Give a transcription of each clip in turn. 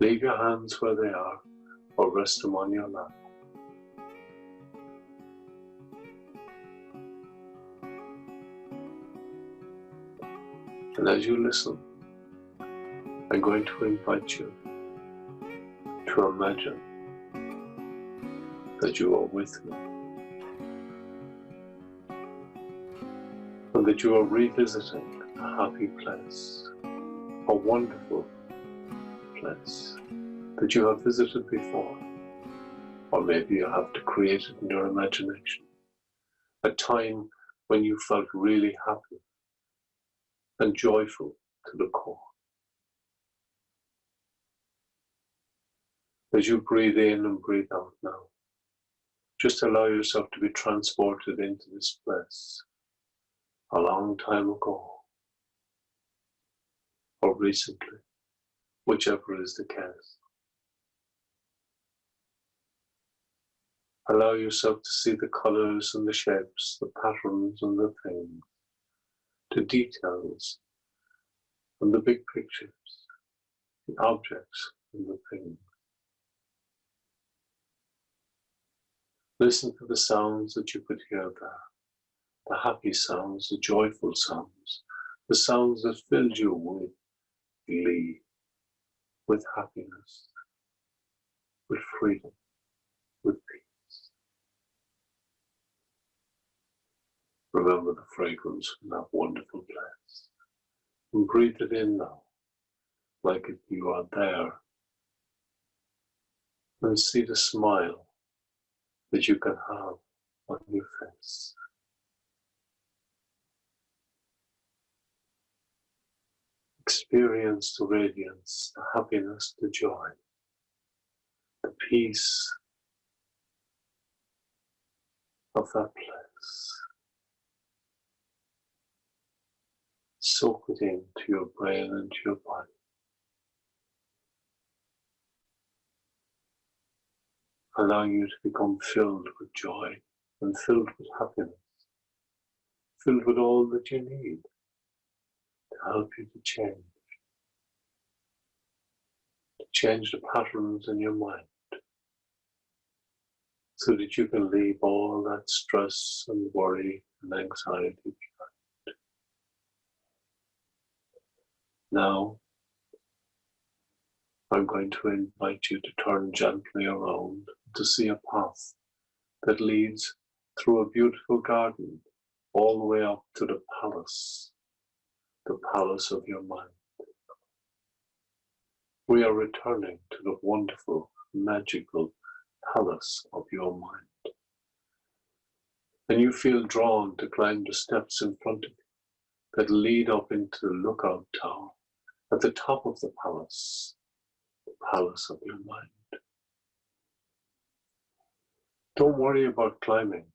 Leave your hands where they are or rest them on your lap. And as you listen, I'm going to invite you to imagine that you are with me and that you are revisiting a happy place, a wonderful place that you have visited before, or maybe you have to create it in your imagination, a time when you felt really happy and joyful to the core. As you breathe in and breathe out now, just allow yourself to be transported into this place a long time ago or recently, whichever is the case. Allow yourself to see the colors and the shapes, the patterns and the things, the details and the big pictures, the objects and the things. Listen to the sounds that you could hear there, the happy sounds, the joyful sounds, the sounds that filled you with glee, with happiness, with freedom, with peace. Remember the fragrance from that wonderful place and breathe it in now, like if you are there, and see the smile that you can have on your face. Experience the radiance, the happiness, the joy, the peace of that place. Soak it into your brain and to your body. Allowing you to become filled with joy and filled with happiness, filled with all that you need to help you to change the patterns in your mind so that you can leave all that stress and worry and anxiety behind. Now, I'm going to invite you to turn gently around to see a path that leads through a beautiful garden all the way up to the palace of your mind. We are returning to the wonderful, magical palace of your mind. And you feel drawn to climb the steps in front of you that lead up into the lookout tower at the top of the palace of your mind. Don't worry about climbing,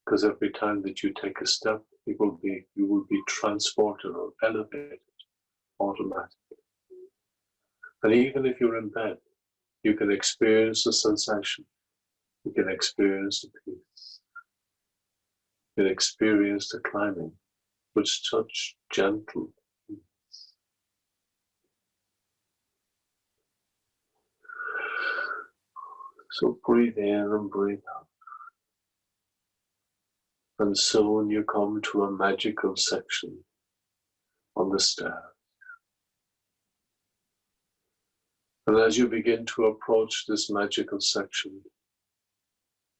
because every time that you take a step, you will be transported or elevated automatically. And even if you're in bed, you can experience the sensation. You can experience the peace. You can experience the climbing with such gentle ease. So breathe in and breathe out. And soon you come to a magical section on the stairs. And as you begin to approach this magical section,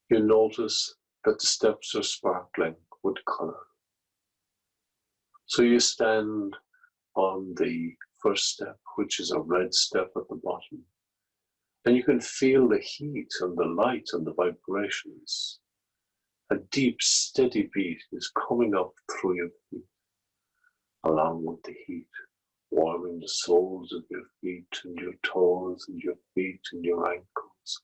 you notice that the steps are sparkling with color. So you stand on the first step, which is a red step at the bottom, and you can feel the heat and the light and the vibrations. A deep, steady beat is coming up through your feet, along with the heat, warming the soles of your feet and your toes and your feet and your ankles,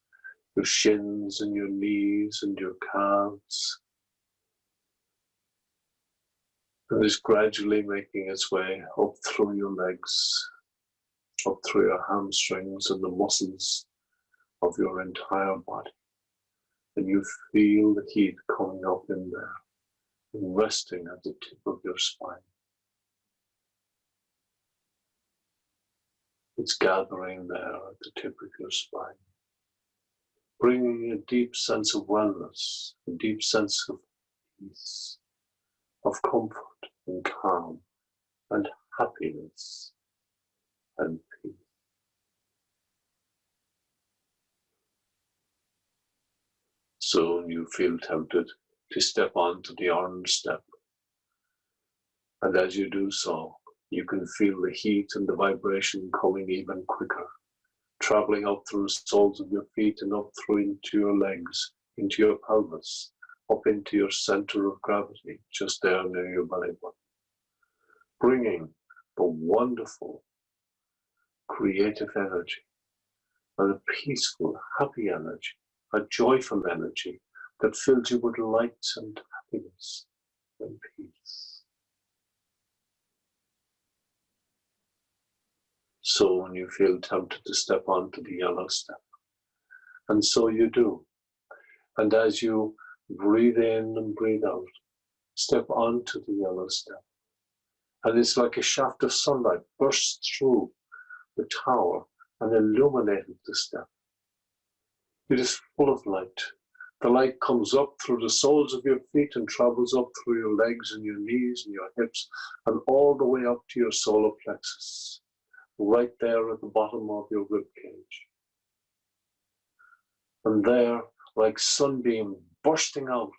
your shins and your knees and your calves. And it's gradually making its way up through your legs, up through your hamstrings and the muscles of your entire body. And you feel the heat coming up in there and resting at the tip of your spine. It's gathering there at the tip of your spine, bringing a deep sense of wellness, a deep sense of peace, of comfort and calm and happiness and peace. Soon you feel tempted to step onto the orange step. And as you do so, you can feel the heat and the vibration coming even quicker, traveling up through the soles of your feet and up through into your legs, into your pelvis, up into your center of gravity, just there near your belly button, bringing the wonderful, creative energy, and a peaceful, happy energy, a joyful energy that fills you with light and happiness and peace. So when you feel tempted to step onto the yellow step, and so you do. And as you breathe in and breathe out, step onto the yellow step. And it's like a shaft of sunlight bursts through the tower and illuminated the step. It is full of light. The light comes up through the soles of your feet and travels up through your legs and your knees and your hips and all the way up to your solar plexus, right there at the bottom of your rib cage. And there, like sunbeam bursting out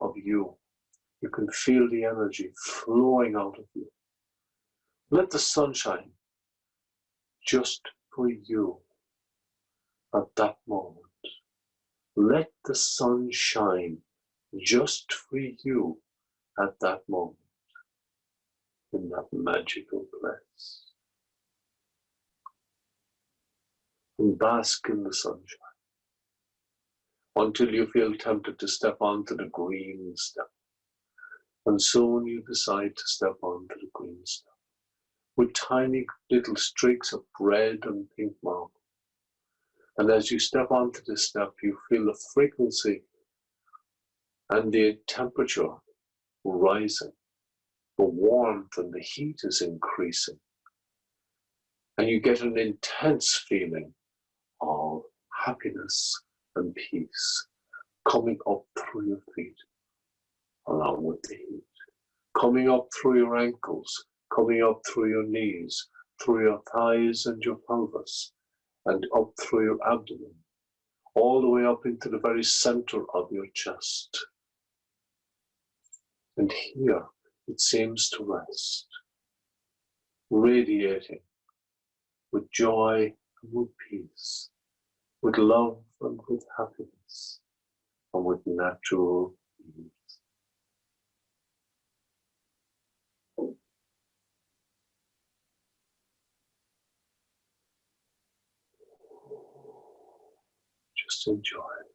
of you, you can feel the energy flowing out of you. Let the sun shine just for you at that moment. Let the sun shine just for you at that moment in that magical place. And bask in the sunshine until you feel tempted to step onto the green step. And soon you decide to step onto the green step with tiny little streaks of red and pink marble. And as you step onto this step, you feel the frequency and the temperature rising. The warmth and the heat is increasing. And you get an intense feeling of happiness and peace coming up through your feet, along with the heat, coming up through your ankles, coming up through your knees, through your thighs and your pelvis, and up through your abdomen, all the way up into the very center of your chest. And here it seems to rest, radiating with joy and with peace, with love and with happiness, and with natural ease. Just enjoy it.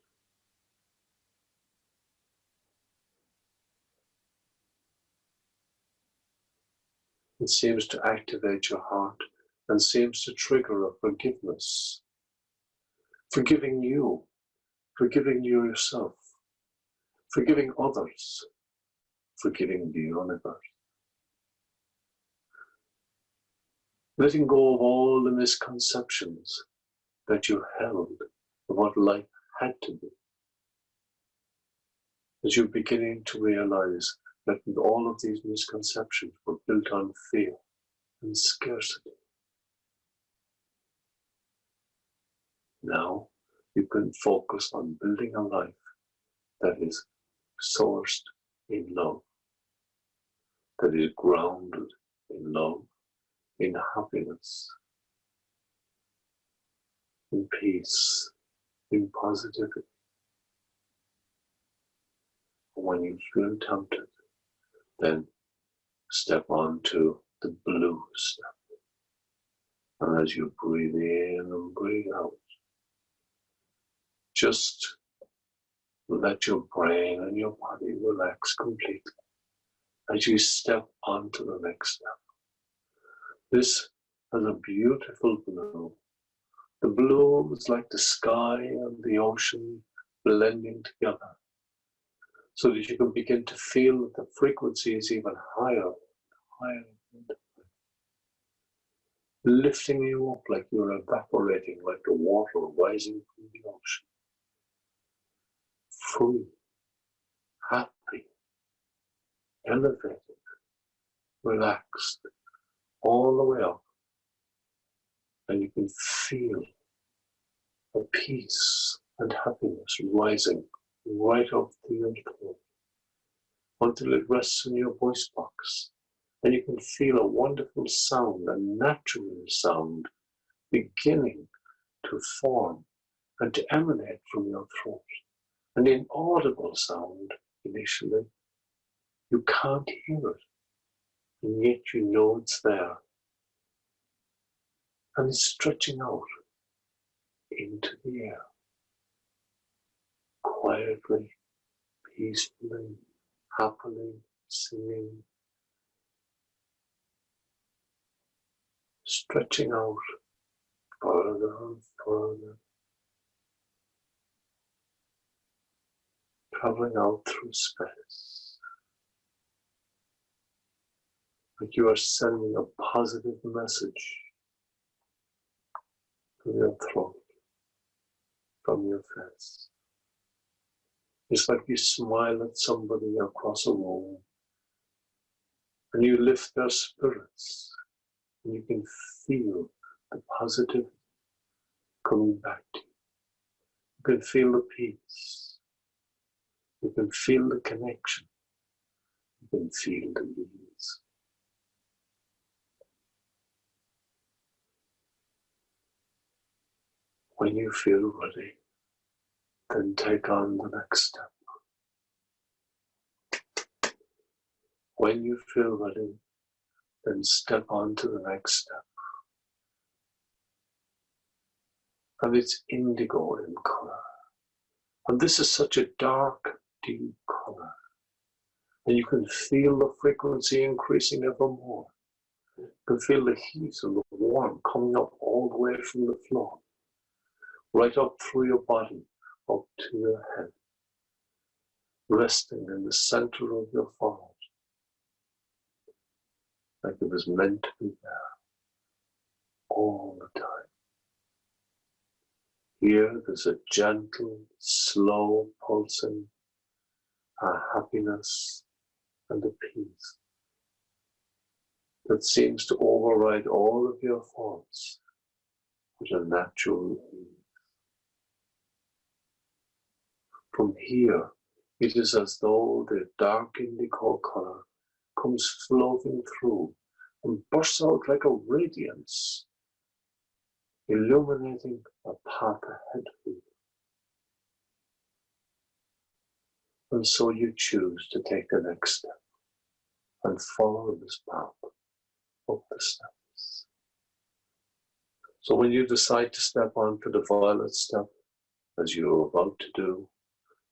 It seems to activate your heart and seems to trigger a forgiveness. Forgiving you yourself, forgiving others, forgiving the universe. Letting go of all the misconceptions that you held of what life had to be. As you're beginning to realize that all of these misconceptions were built on fear and scarcity. Now you can focus on building a life that is sourced in love, that is grounded in love, in happiness, in peace, in positivity. When you feel tempted, then step onto the blue step. And as you breathe in and breathe out, just let your brain and your body relax completely as you step onto the next step. This has a beautiful blue. The blue is like the sky and the ocean blending together, so that you can begin to feel that the frequency is even higher, higher. lifting you up like you're evaporating, like the water rising from the ocean. Free, happy, elevated, relaxed, all the way up. And you can feel the peace and happiness rising right up to your throat until it rests in your voice box. And you can feel a wonderful sound, a natural sound, beginning to form and to emanate from your throat. An inaudible sound initially. You can't hear it, and yet you know it's there. And it's stretching out into the air, quietly, peacefully, happily, singing, stretching out further and further, traveling out through space. Like you are sending a positive message to your throat, from your face. It's like you smile at somebody across a room and you lift their spirits and you can feel the positive coming back to you. You can feel the peace. You can feel the connection. You can feel the ease. When you feel ready, then take on the next step. When you feel ready, then step on to the next step. And it's indigo in color. And this is such a dark, deep color. And you can feel the frequency increasing ever more. You can feel the heat and the warmth coming up all the way from the floor, right up through your body, up to your head, resting in the center of your forehead, like it was meant to be there all the time. Here there's a gentle, slow pulsing, a happiness and a peace that seems to override all of your thoughts with a natural ease. From here, it is as though the dark indigo color comes floating through and bursts out like a radiance, illuminating a path ahead of you. And so you choose to take the next step and follow this path up the steps. So when you decide to step onto the violet step, as you're about to do,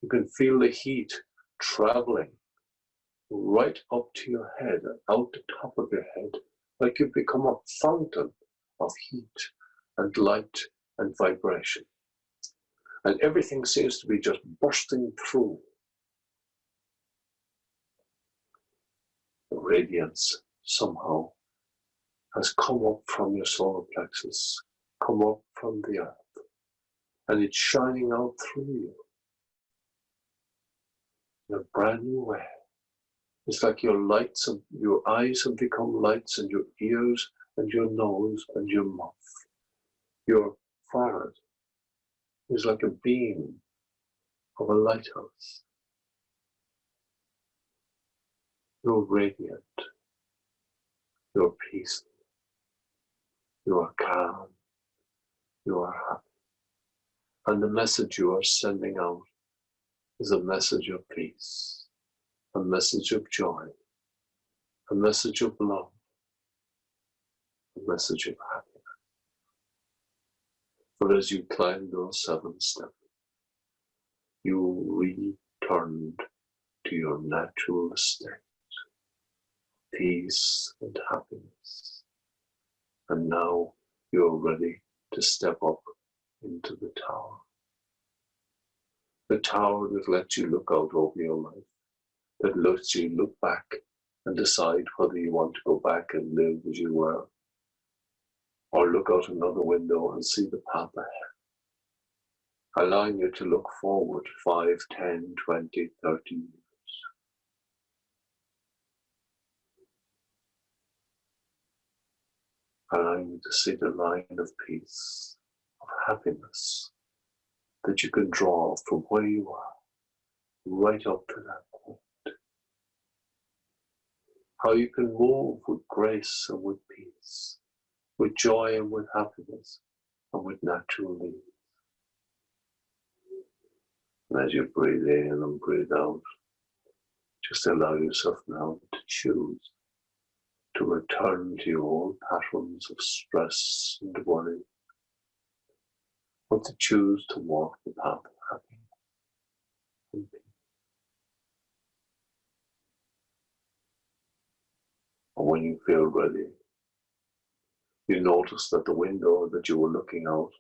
you can feel the heat traveling right up to your head and out the top of your head, like you've become a fountain of heat and light and vibration. And everything seems to be just bursting through. The radiance somehow has come up from your solar plexus, come up from the earth, and it's shining out through you in a brand new way. It's like your lights and your eyes have become lights, and your ears and your nose and your mouth. Your forehead is like a beam of a lighthouse. You're radiant. You're peaceful. You are calm. You are happy. And the message you are sending out is a message of peace, a message of joy, a message of love, a message of happiness. But as you climb those 7 steps, you returned to your natural state, peace and happiness. And now you're ready to step up into the tower. The tower that lets you look out over your life, that lets you look back and decide whether you want to go back and live as you were, or look out another window and see the path ahead, allowing you to look forward 5, 10, 20, 30 years. Allowing you to see the line of peace, of happiness that you can draw from where you are, right up to that point. How you can move with grace and with peace, with joy and with happiness, and with natural ease. And as you breathe in and breathe out, just allow yourself now to choose to return to your old patterns of stress and worry, or to choose to walk the path of happiness and peace. And when you feel ready, you notice that the window that you were looking out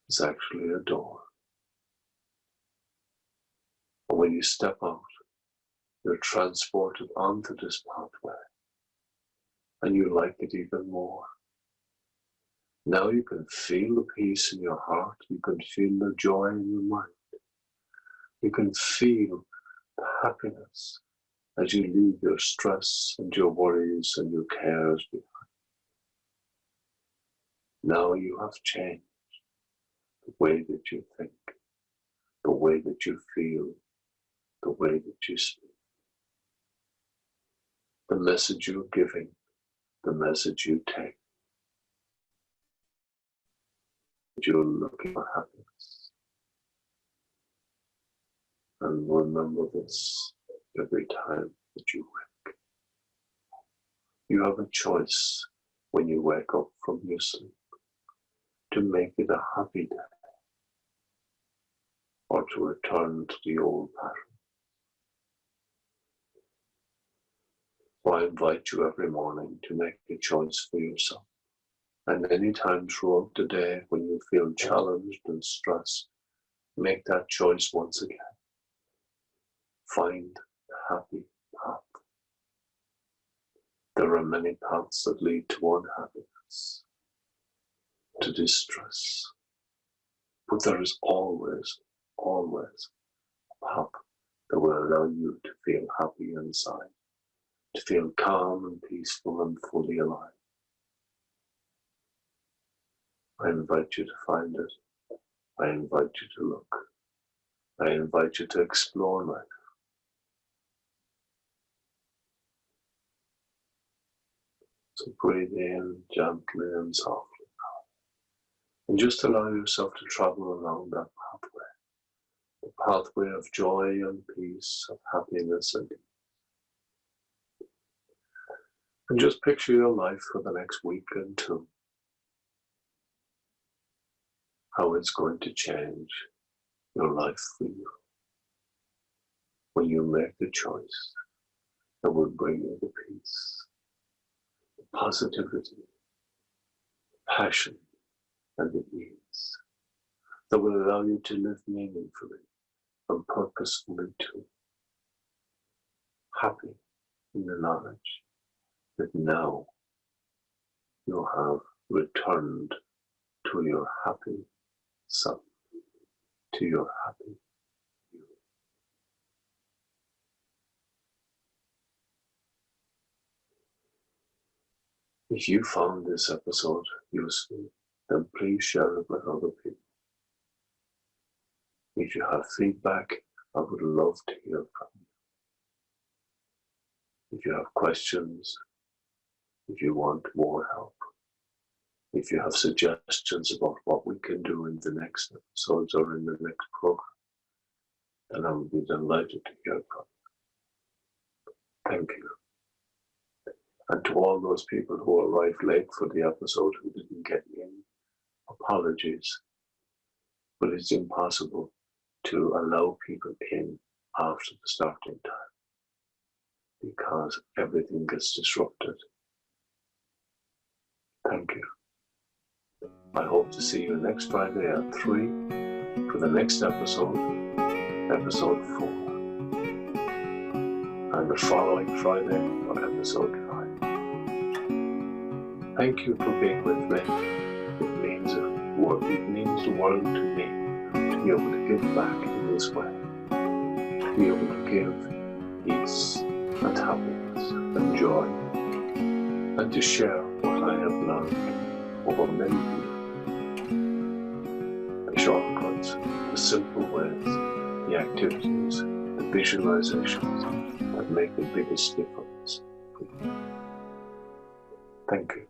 is actually a door. And when you step out, you're transported onto this pathway, and you like it even more. Now you can feel the peace in your heart, you can feel the joy in your mind, you can feel the happiness as you leave your stress and your worries and your cares behind. Now you have changed the way that you think, the way that you feel, the way that you speak. The message you're giving, the message you take. You're looking for happiness. And remember this every time that you wake. You have a choice when you wake up from your sleep to make it a happy day or to return to the old pattern. So I invite you every morning to make a choice for yourself. And any time throughout the day when you feel challenged and stressed, make that choice once again. Find the happy path. There are many paths that lead to unhappiness, to distress. But there is always a path that will allow you to feel happy inside, to feel calm and peaceful and fully alive. I invite you to find it. I invite you to look. I invite you to explore life. So breathe in gently and softly. And just allow yourself to travel along that pathway. The pathway of joy and peace, of happiness and ease. And just picture your life for the next week and two. How it's going to change your life for you when you make the choice that will bring you the peace, the positivity, passion, and the ease that will allow you to live meaningfully and purposefully too. Happy in the knowledge that now you have returned to your happy self, to your happy you. If you found this episode useful, then please share it with other people. If you have feedback, I would love to hear from you. If you have questions, if you want more help, if you have suggestions about what we can do in the next episodes or in the next program, then I would be delighted to hear from you. Thank you. And to all those people who arrived late for the episode who didn't get in, apologies. But it's impossible to allow people in after the starting time because everything gets disrupted. Thank you. I hope to see you next Friday at 3 for the next episode, episode 4. And the following Friday for episode 5. Thank you for being with me. It means the world to me to be able to give back in this way, to be able to give peace and happiness and joy, and to share what I have learned over many years. The shortcuts, the simple ways, the activities, the visualizations that make the biggest difference. Thank you.